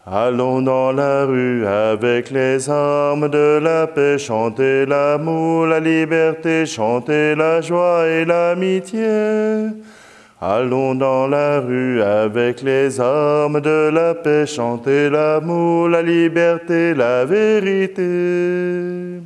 Allons dans la rue avec les armes de la paix, chanter l'amour, la liberté, chanter la joie et l'amitié. Allons dans la rue avec les armes de la paix, chanter l'amour, la liberté, la vérité.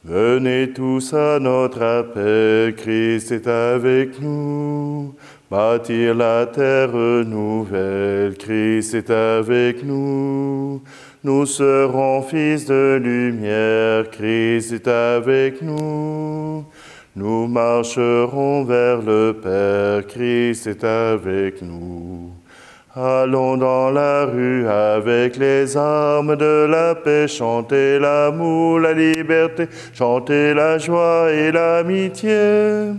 Venez tous à notre appel, Christ est avec nous. Bâtir la terre nouvelle, Christ est avec nous. Nous serons fils de lumière, Christ est avec nous. Nous marcherons vers le Père, Christ est avec nous. Allons dans la rue avec les armes de la paix, chanter l'amour, la liberté, chanter la joie et l'amitié.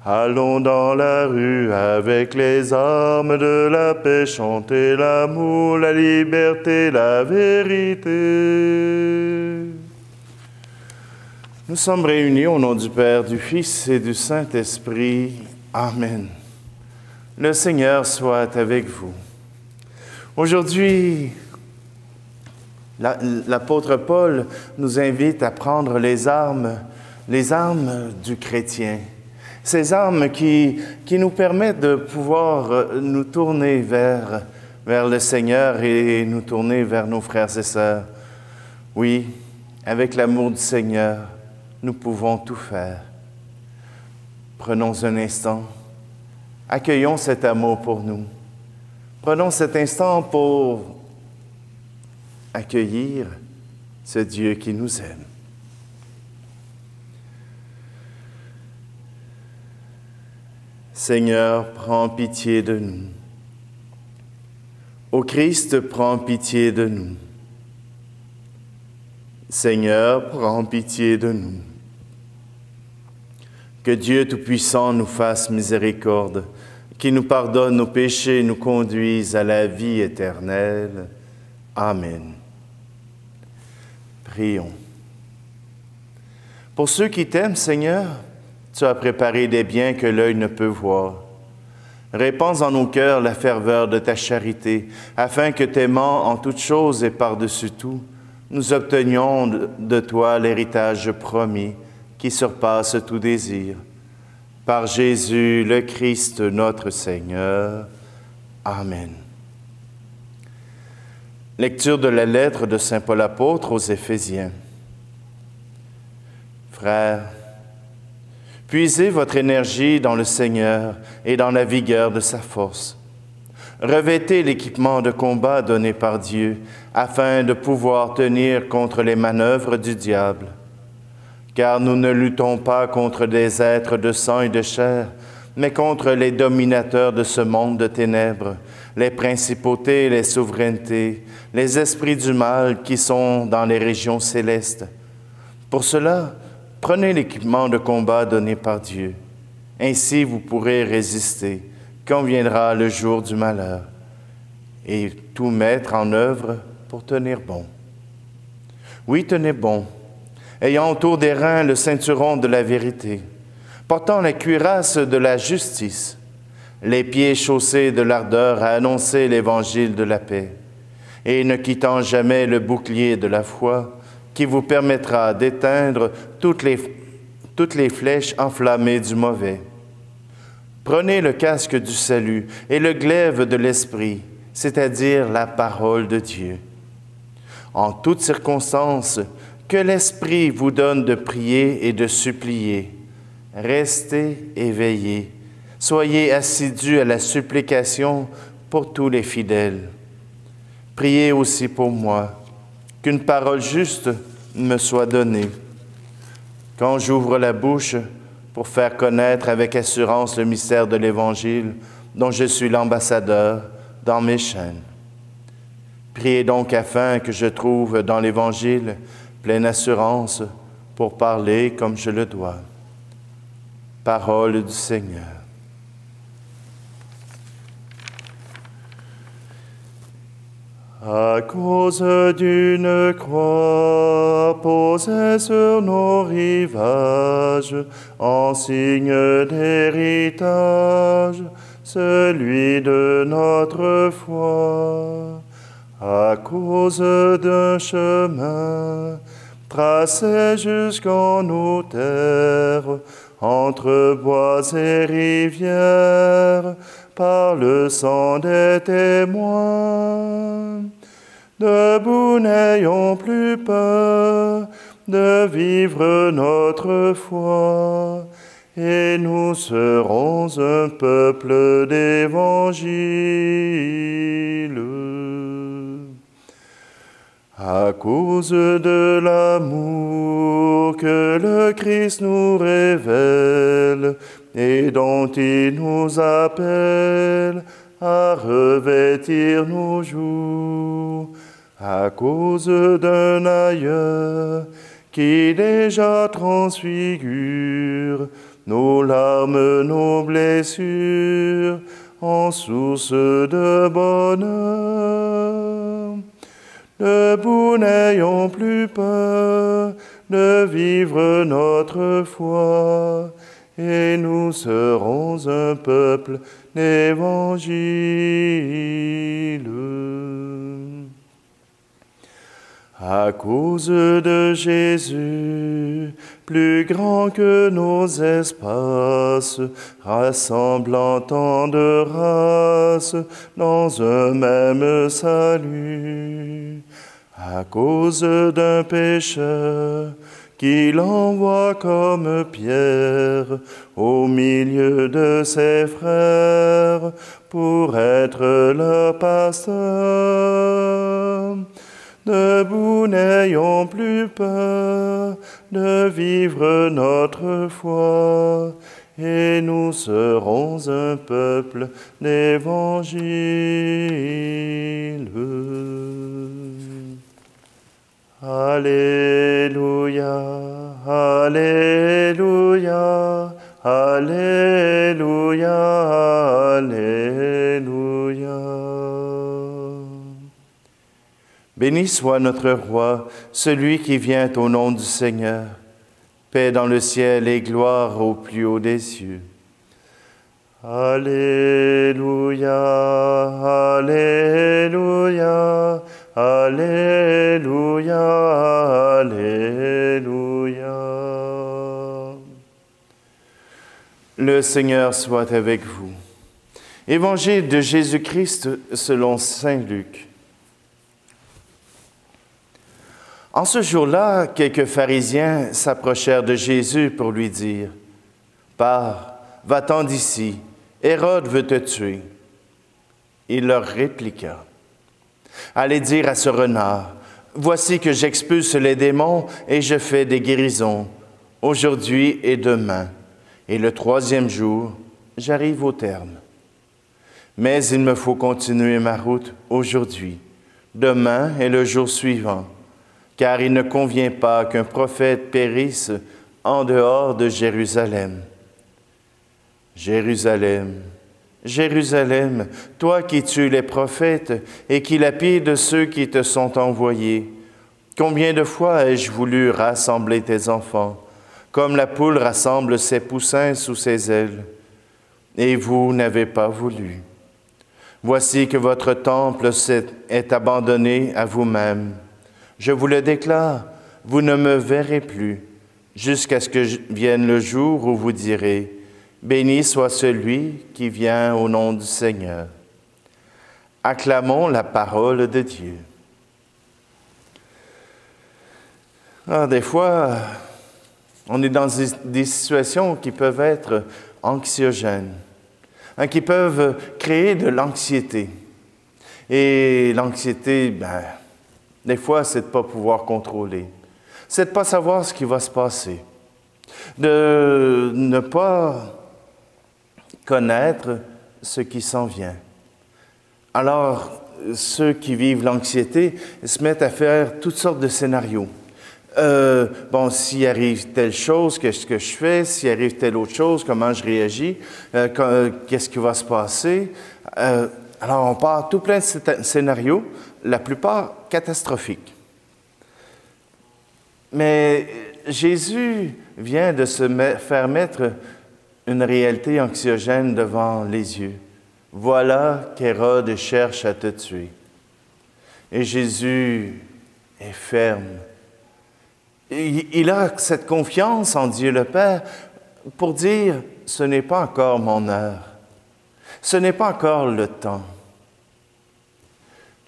Allons dans la rue avec les armes de la paix, chanter l'amour, la liberté, la vérité. Nous sommes réunis au nom du Père, du Fils et du Saint-Esprit. Amen. Le Seigneur soit avec vous. Aujourd'hui, l'apôtre Paul nous invite à prendre les armes du chrétien. Ces armes qui nous permettent de pouvoir nous tourner vers le Seigneur et nous tourner vers nos frères et sœurs. Oui, avec l'amour du Seigneur, nous pouvons tout faire. Prenons un instant, accueillons cet amour pour nous. Prenons cet instant pour accueillir ce Dieu qui nous aime. Seigneur, prends pitié de nous. Ô Christ, prends pitié de nous. Seigneur, prends pitié de nous. Que Dieu Tout-Puissant nous fasse miséricorde, qu'il nous pardonne nos péchés et nous conduise à la vie éternelle. Amen. Prions. Pour ceux qui t'aiment, Seigneur, tu as préparé des biens que l'œil ne peut voir. Répands en nos cœurs la ferveur de ta charité, afin que t'aimant en toutes choses et par-dessus tout, nous obtenions de toi l'héritage promis qui surpasse tout désir. Par Jésus, le Christ, notre Seigneur. Amen. Lecture de la lettre de saint Paul apôtre aux Éphésiens. Frères, puisez votre énergie dans le Seigneur et dans la vigueur de sa force. Revêtez l'équipement de combat donné par Dieu, afin de pouvoir tenir contre les manœuvres du diable. Car nous ne luttons pas contre des êtres de sang et de chair, mais contre les dominateurs de ce monde de ténèbres, les principautés, les souverainetés, les esprits du mal qui sont dans les régions célestes. Pour cela, prenez l'équipement de combat donné par Dieu. Ainsi vous pourrez résister quand viendra le jour du malheur et tout mettre en œuvre pour tenir bon. Oui, tenez bon, ayant autour des reins le ceinturon de la vérité, portant la cuirasse de la justice, les pieds chaussés de l'ardeur à annoncer l'évangile de la paix, et ne quittant jamais le bouclier de la foi, qui vous permettra d'éteindre toutes les flèches enflammées du mauvais. Prenez le casque du salut et le glaive de l'esprit, c'est-à-dire la parole de Dieu. En toutes circonstances, que l'Esprit vous donne de prier et de supplier. Restez éveillés. Soyez assidus à la supplication pour tous les fidèles. Priez aussi pour moi, qu'une parole juste me soit donnée. Quand j'ouvre la bouche pour faire connaître avec assurance le mystère de l'Évangile, dont je suis l'ambassadeur dans mes chaînes. Priez donc afin que je trouve dans l'Évangile pleine assurance pour parler comme je le dois. Parole du Seigneur. À cause d'une croix posée sur nos rivages, en signe d'héritage, celui de notre foi, À cause d'un chemin tracé jusqu'en nos terres, entre bois et rivières, par le sang des témoins. Debout, n'ayons plus peur de vivre notre foi, et nous serons un peuple d'évangile. À cause de l'amour que le Christ nous révèle et dont il nous appelle à revêtir nos jours, à cause d'un aïeux qui déjà transfigure nos larmes, nos blessures en source de bonheur. Debout, n'ayons plus peur de vivre notre foi, et nous serons un peuple d'évangile. À cause de Jésus, plus grand que nos espaces, rassemblant tant de races dans un même salut. À cause d'un pécheur qu'il envoie comme pierre au milieu de ses frères pour être leur pasteur. Debout, n'ayons plus peur de vivre notre foi, et nous serons un peuple d'évangile. Alléluia, Alléluia, Alléluia, Alléluia. Béni soit notre Roi, celui qui vient au nom du Seigneur. Paix dans le ciel et gloire au plus haut des cieux. Alléluia, Alléluia, Alléluia, Alléluia. Le Seigneur soit avec vous. Évangile de Jésus-Christ selon saint Luc. En ce jour-là, quelques pharisiens s'approchèrent de Jésus pour lui dire « Pars, va-t'en d'ici, Hérode veut te tuer. » Il leur répliqua « Allez dire à ce renard, voici que j'expulse les démons et je fais des guérisons, aujourd'hui et demain, et le troisième jour, j'arrive au terme. Mais il me faut continuer ma route aujourd'hui, demain et le jour suivant, car il ne convient pas qu'un prophète périsse en dehors de Jérusalem. Jérusalem, Jérusalem, toi qui tues les prophètes et qui lapides ceux qui te sont envoyés, combien de fois ai-je voulu rassembler tes enfants, comme la poule rassemble ses poussins sous ses ailes, et vous n'avez pas voulu. Voici que votre temple est abandonné à vous-même. Je vous le déclare, vous ne me verrez plus, jusqu'à ce que vienne le jour où vous direz, « Béni soit celui qui vient au nom du Seigneur. » Acclamons la parole de Dieu. Alors, des fois, on est dans des situations qui peuvent être anxiogènes, qui peuvent créer de l'anxiété. Et l'anxiété, des fois, c'est de ne pas pouvoir contrôler. C'est de ne pas savoir ce qui va se passer. De ne pas connaître ce qui s'en vient. Alors, ceux qui vivent l'anxiété se mettent à faire toutes sortes de scénarios. S'il arrive telle chose, qu'est-ce que je fais? S'il arrive telle autre chose, comment je réagis? Qu'est-ce qui va se passer? Alors, on part tout plein de scénarios, la plupart catastrophiques. Mais Jésus vient de se faire mettre une réalité anxiogène devant les yeux. Voilà qu'Hérode cherche à te tuer. Et Jésus est ferme. Il a cette confiance en Dieu le Père pour dire, ce n'est pas encore mon heure. Ce n'est pas encore le temps.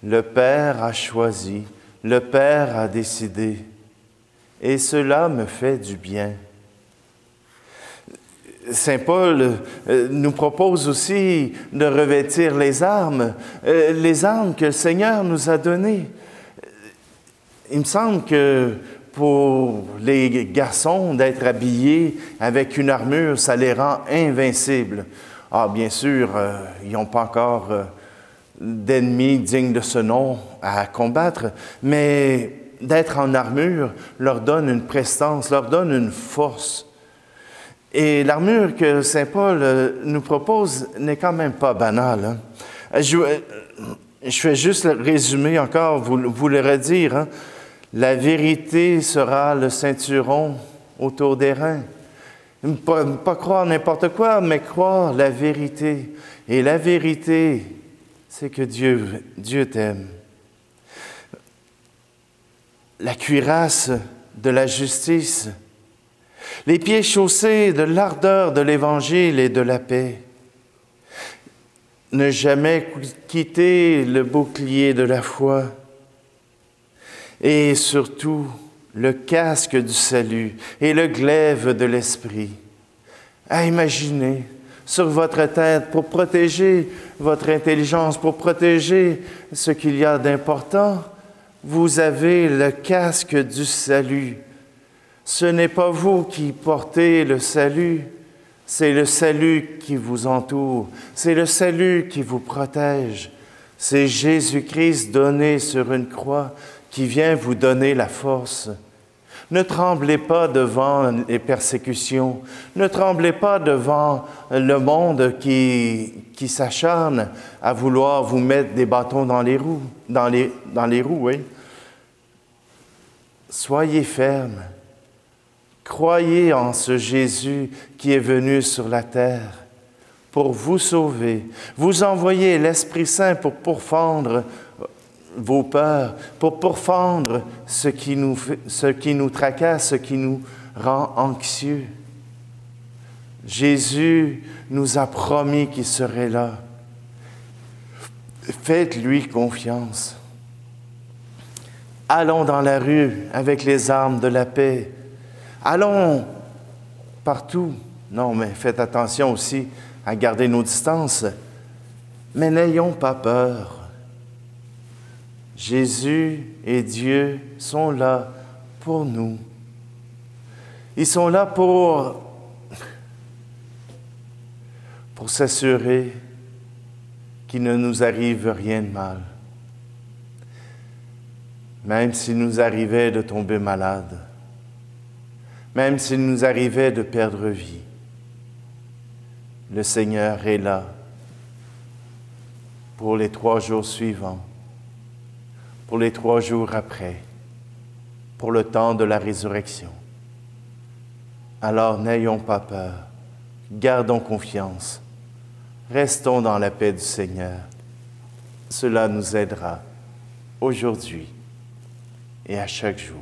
Le Père a choisi, le Père a décidé, et cela me fait du bien. Saint Paul nous propose aussi de revêtir les armes que le Seigneur nous a données. Il me semble que pour les garçons, d'être habillés avec une armure, ça les rend invincibles. Ah, bien sûr, ils n'ont pas encore d'ennemis dignes de ce nom à combattre, mais d'être en armure leur donne une prestance, leur donne une force. Et l'armure que saint Paul nous propose n'est quand même pas banale. Hein? Je vais juste le résumer encore, vous le redire. Hein? La vérité sera le ceinturon autour des reins. Pas croire n'importe quoi, mais croire la vérité. Et la vérité, c'est que Dieu t'aime. La cuirasse de la justice. Les pieds chaussés de l'ardeur de l'Évangile et de la paix. Ne jamais quitter le bouclier de la foi. Et surtout, le casque du salut et le glaive de l'esprit. À imaginer sur votre tête pour protéger votre intelligence, pour protéger ce qu'il y a d'important, vous avez le casque du salut. Ce n'est pas vous qui portez le salut, c'est le salut qui vous entoure, c'est le salut qui vous protège. C'est Jésus-Christ donné sur une croix qui vient vous donner la force. Ne tremblez pas devant les persécutions, ne tremblez pas devant le monde qui s'acharne à vouloir vous mettre des bâtons dans les roues, dans les roues, oui. Soyez fermes. Croyez en ce Jésus qui est venu sur la terre pour vous sauver. Vous envoyez l'Esprit Saint pour pourfendre vos peurs, pour pourfendre ce qui nous tracasse, ce qui nous rend anxieux. Jésus nous a promis qu'il serait là. Faites-lui confiance. Allons dans la rue avec les armes de la paix. Allons partout. Non, mais faites attention aussi à garder nos distances. Mais n'ayons pas peur. Jésus et Dieu sont là pour nous. Ils sont là pour s'assurer qu'il ne nous arrive rien de mal. Même s'il nous arrivait de tomber malade, même s'il nous arrivait de perdre vie, le Seigneur est là pour les 3 jours suivants, pour les 3 jours après, pour le temps de la résurrection. Alors n'ayons pas peur, gardons confiance, restons dans la paix du Seigneur. Cela nous aidera aujourd'hui et à chaque jour.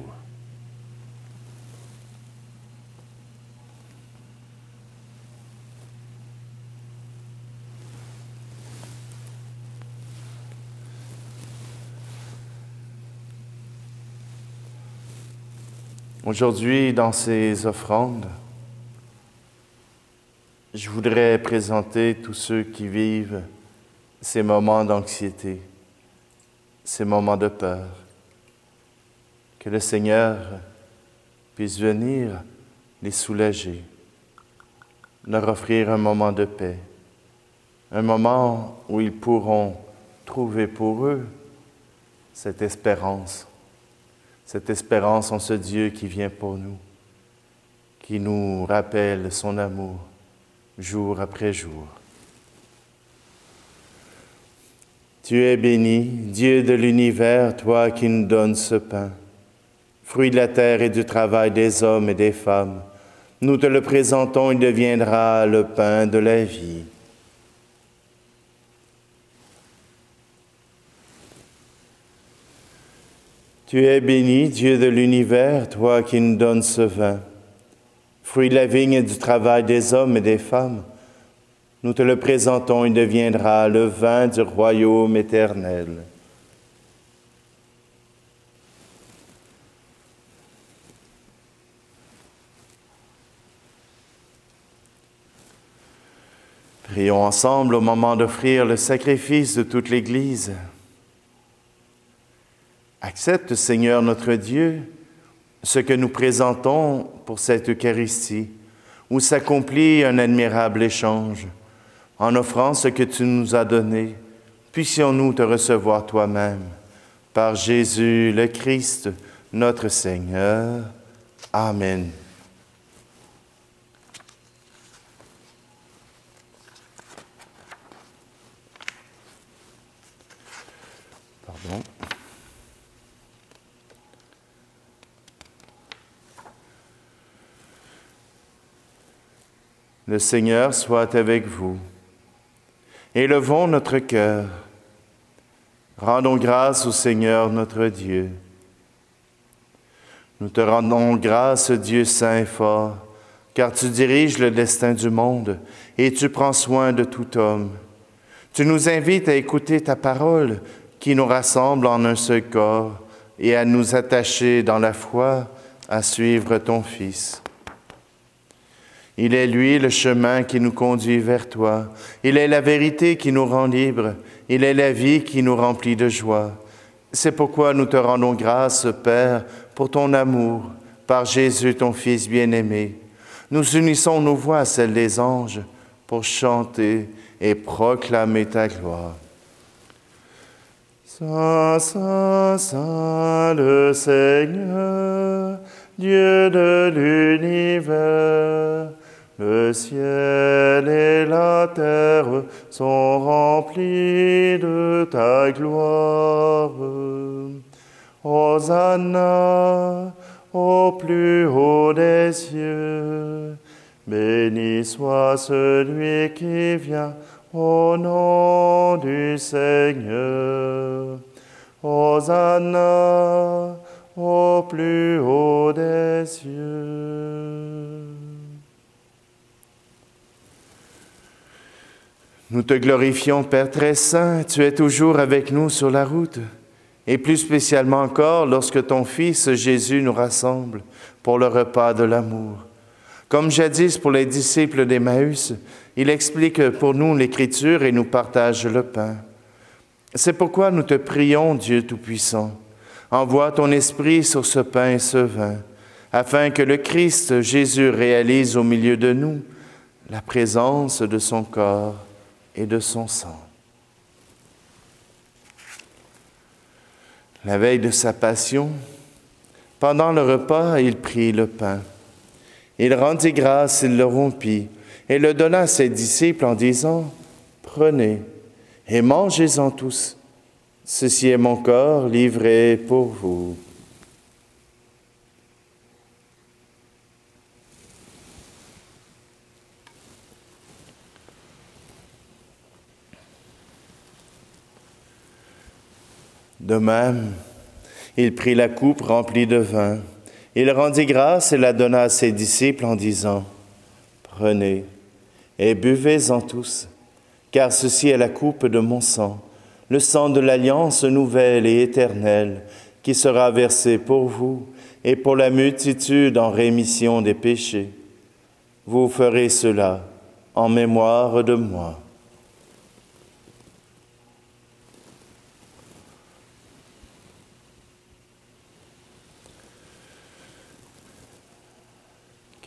Aujourd'hui, dans ces offrandes, je voudrais présenter tous ceux qui vivent ces moments d'anxiété, ces moments de peur. Que le Seigneur puisse venir les soulager, leur offrir un moment de paix, un moment où ils pourront trouver pour eux cette espérance en ce Dieu qui vient pour nous, qui nous rappelle son amour jour après jour. Tu es béni, Dieu de l'univers, toi qui nous donnes ce pain, fruit de la terre et du travail des hommes et des femmes. Nous te le présentons, il deviendra le pain de la vie. Tu es béni, Dieu de l'univers, toi qui nous donnes ce vin, fruit de la vigne et du travail des hommes et des femmes. Nous te le présentons, il deviendra le vin du royaume éternel. Prions ensemble au moment d'offrir le sacrifice de toute l'Église. Accepte, Seigneur notre Dieu, ce que nous présentons pour cette Eucharistie, où s'accomplit un admirable échange. En offrant ce que tu nous as donné, puissions-nous te recevoir toi-même. Par Jésus le Christ, notre Seigneur. Amen. Pardon. Le Seigneur soit avec vous. Élevons notre cœur. Rendons grâce au Seigneur notre Dieu. Nous te rendons grâce, Dieu saint et fort, car tu diriges le destin du monde et tu prends soin de tout homme. Tu nous invites à écouter ta parole qui nous rassemble en un seul corps et à nous attacher dans la foi à suivre ton Fils. Il est lui le chemin qui nous conduit vers toi. Il est la vérité qui nous rend libres. Il est la vie qui nous remplit de joie. C'est pourquoi nous te rendons grâce, Père, pour ton amour, par Jésus, ton Fils bien-aimé. Nous unissons nos voix à celles des anges pour chanter et proclamer ta gloire. Saint, Saint, Saint, le Seigneur, Dieu de l'univers, le ciel et la terre sont remplis de ta gloire. Hosanna au plus haut des cieux. Béni soit celui qui vient au nom du Seigneur. Hosanna au plus haut des cieux. Nous te glorifions, Père très saint, tu es toujours avec nous sur la route, et plus spécialement encore lorsque ton Fils Jésus nous rassemble pour le repas de l'amour. Comme jadis pour les disciples d'Emmaüs, il explique pour nous l'Écriture et nous partage le pain. C'est pourquoi nous te prions, Dieu Tout-Puissant, envoie ton Esprit sur ce pain et ce vin, afin que le Christ Jésus réalise au milieu de nous la présence de son corps et de son sang. La veille de sa passion, pendant le repas, il prit le pain. Il rendit grâce, il le rompit et le donna à ses disciples en disant : « Prenez et mangez-en tous. Ceci est mon corps livré pour vous. » De même, il prit la coupe remplie de vin. Il rendit grâce et la donna à ses disciples en disant : « Prenez et buvez-en tous, car ceci est la coupe de mon sang, le sang de l'alliance nouvelle et éternelle, qui sera versé pour vous et pour la multitude en rémission des péchés. Vous ferez cela en mémoire de moi. »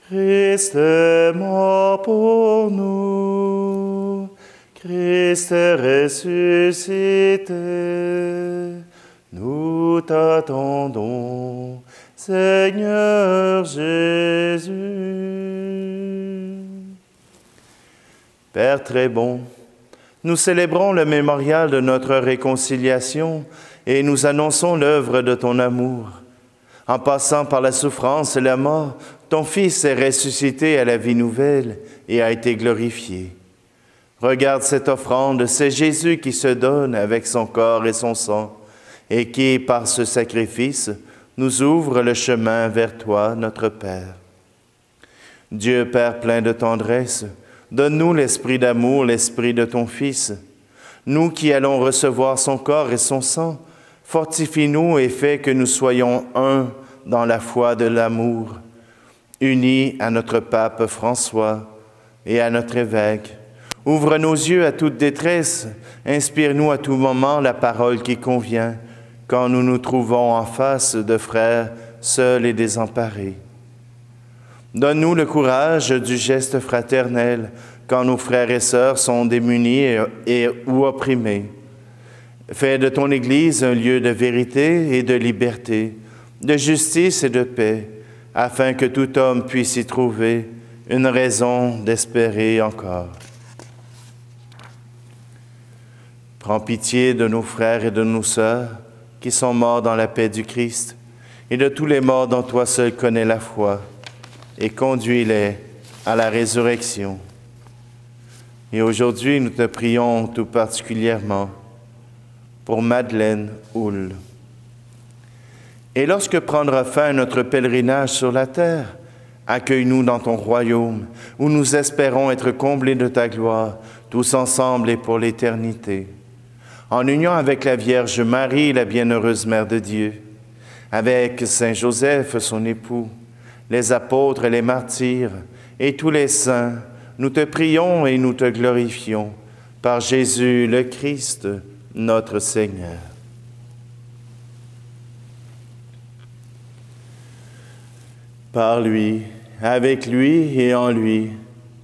Christ est mort pour nous, Christ est ressuscité, nous t'attendons, Seigneur Jésus. Père très bon, nous célébrons le mémorial de notre réconciliation et nous annonçons l'œuvre de ton amour. En passant par la souffrance et la mort, ton Fils est ressuscité à la vie nouvelle et a été glorifié. Regarde cette offrande, c'est Jésus qui se donne avec son corps et son sang, et qui, par ce sacrifice, nous ouvre le chemin vers toi, notre Père. Dieu Père plein de tendresse, donne-nous l'esprit d'amour, l'esprit de ton Fils. Nous qui allons recevoir son corps et son sang, fortifie-nous et fais que nous soyons un dans la foi de l'amour, unis à notre pape François et à notre évêque. Ouvre nos yeux à toute détresse, inspire-nous à tout moment la parole qui convient, quand nous nous trouvons en face de frères seuls et désemparés. Donne-nous le courage du geste fraternel quand nos frères et sœurs sont démunis ou opprimés. Fais de ton Église un lieu de vérité et de liberté, de justice et de paix, afin que tout homme puisse y trouver une raison d'espérer encore. Prends pitié de nos frères et de nos sœurs qui sont morts dans la paix du Christ, et de tous les morts dont toi seul connais la foi, et conduis-les à la résurrection. Et aujourd'hui, nous te prions tout particulièrement pour Madeleine Houle. Et lorsque prendra fin notre pèlerinage sur la terre, accueille-nous dans ton royaume, où nous espérons être comblés de ta gloire, tous ensemble et pour l'éternité. En union avec la Vierge Marie, la bienheureuse Mère de Dieu, avec Saint Joseph, son époux, les apôtres et les martyrs, et tous les saints, nous te prions et nous te glorifions, par Jésus le Christ, notre Seigneur. Par lui, avec lui et en lui,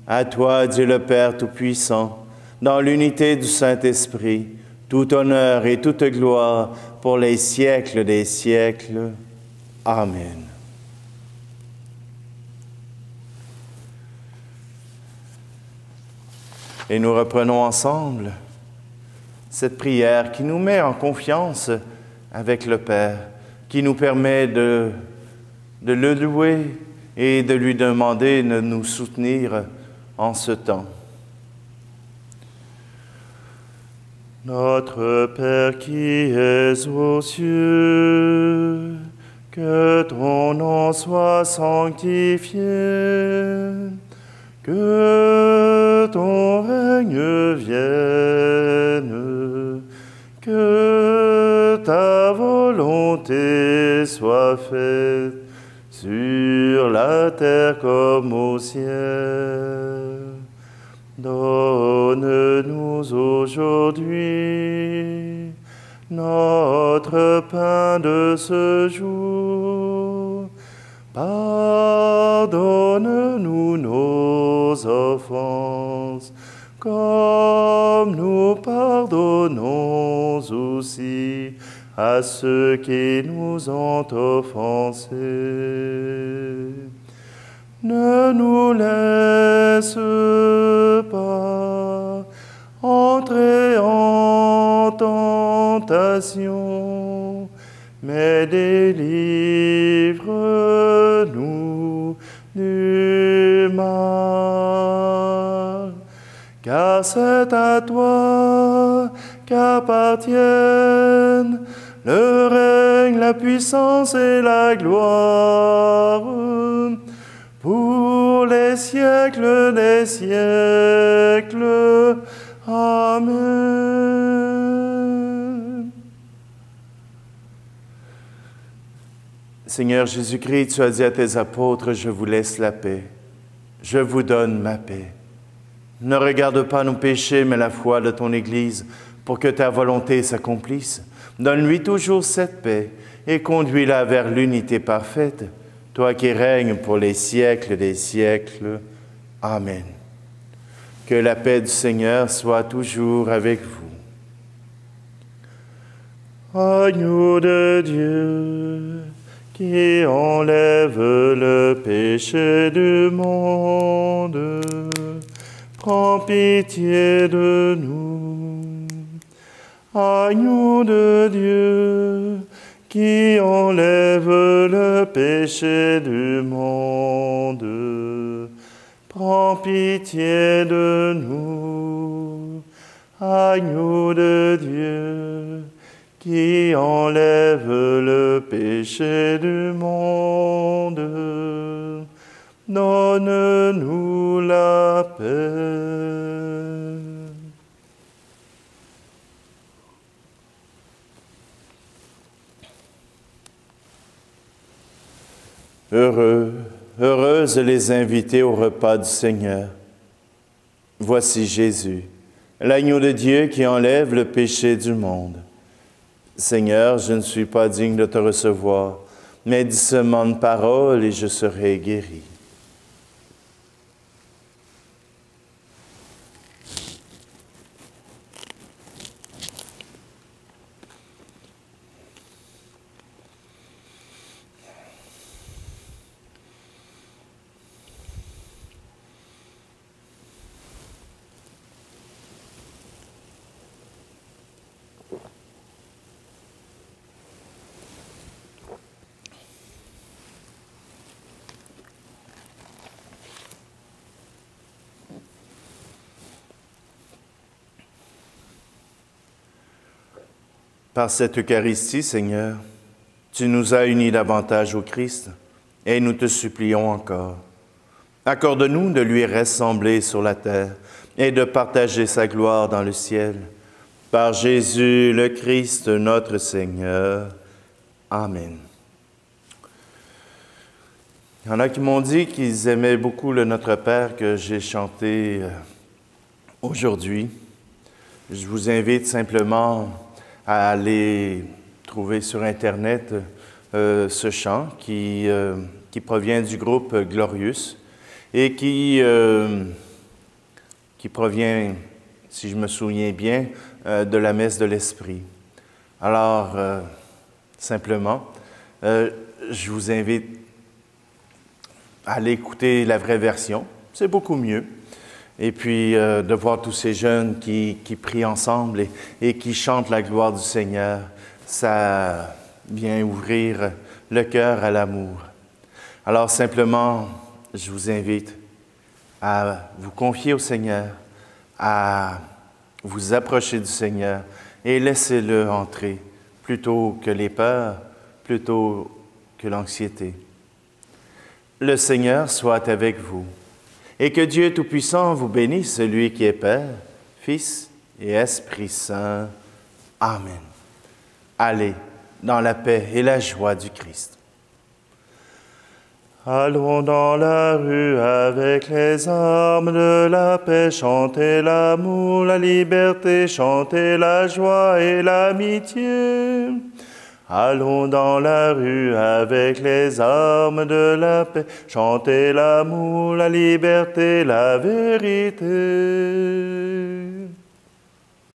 à toi, Dieu le Père Tout-Puissant, dans l'unité du Saint-Esprit, tout honneur et toute gloire pour les siècles des siècles. Amen. Et nous reprenons ensemble cette prière qui nous met en confiance avec le Père, qui nous permet de le louer et de lui demander de nous soutenir en ce temps. Notre Père qui es aux cieux, que ton nom soit sanctifié, que ton règne vienne, que ta volonté soit faite sur la terre comme au ciel. Donne-nous aujourd'hui notre pain de ce jour. Pardonne-nous nos offenses, comme nous pardonnons aussi à ceux qui nous ont offensés. Ne nous laisse pas entrer en tentation, mais délivre-nous du mal. Car c'est à toi qu'appartiennent le règne, la puissance et la gloire, pour les siècles des siècles. Amen. Seigneur Jésus-Christ, tu as dit à tes apôtres, je vous laisse la paix, je vous donne ma paix. Ne regarde pas nos péchés, mais la foi de ton Église, pour que ta volonté s'accomplisse. Donne-lui toujours cette paix et conduis-la vers l'unité parfaite, toi qui règnes pour les siècles des siècles. Amen. Que la paix du Seigneur soit toujours avec vous. Agneau de Dieu, qui enlève le péché du monde, prends pitié de nous. Agneau de Dieu, qui enlève le péché du monde, prends pitié de nous. Agneau de Dieu, qui enlève le péché du monde, donne-nous la paix. Heureuses les invités au repas du Seigneur. Voici Jésus, l'agneau de Dieu qui enlève le péché du monde. Seigneur, je ne suis pas digne de te recevoir, mais dis seulement une parole et je serai guéri. Par cette Eucharistie, Seigneur, tu nous as unis davantage au Christ et nous te supplions encore. Accorde-nous de lui ressembler sur la terre et de partager sa gloire dans le ciel. Par Jésus le Christ, notre Seigneur. Amen. Il y en a qui m'ont dit qu'ils aimaient beaucoup le Notre Père que j'ai chanté aujourd'hui. Je vous invite simplement à aller trouver sur Internet ce chant qui provient du groupe Glorious et qui provient, si je me souviens bien, de la messe de l'Esprit. Alors, simplement, je vous invite à aller écouter la vraie version, c'est beaucoup mieux. Et puis, de voir tous ces jeunes qui prient ensemble et qui chantent la gloire du Seigneur, ça vient ouvrir le cœur à l'amour. Alors, simplement, je vous invite à vous confier au Seigneur, à vous approcher du Seigneur et laissez-le entrer plutôt que les peurs, plutôt que l'anxiété. Le Seigneur soit avec vous. Et que Dieu Tout-Puissant vous bénisse, celui qui est Père, Fils et Esprit Saint. Amen. Allez dans la paix et la joie du Christ. Allons dans la rue avec les armes de la paix, chanter l'amour, la liberté, chanter la joie et l'amitié. Allons dans la rue avec les armes de la paix, chanter l'amour, la liberté, la vérité.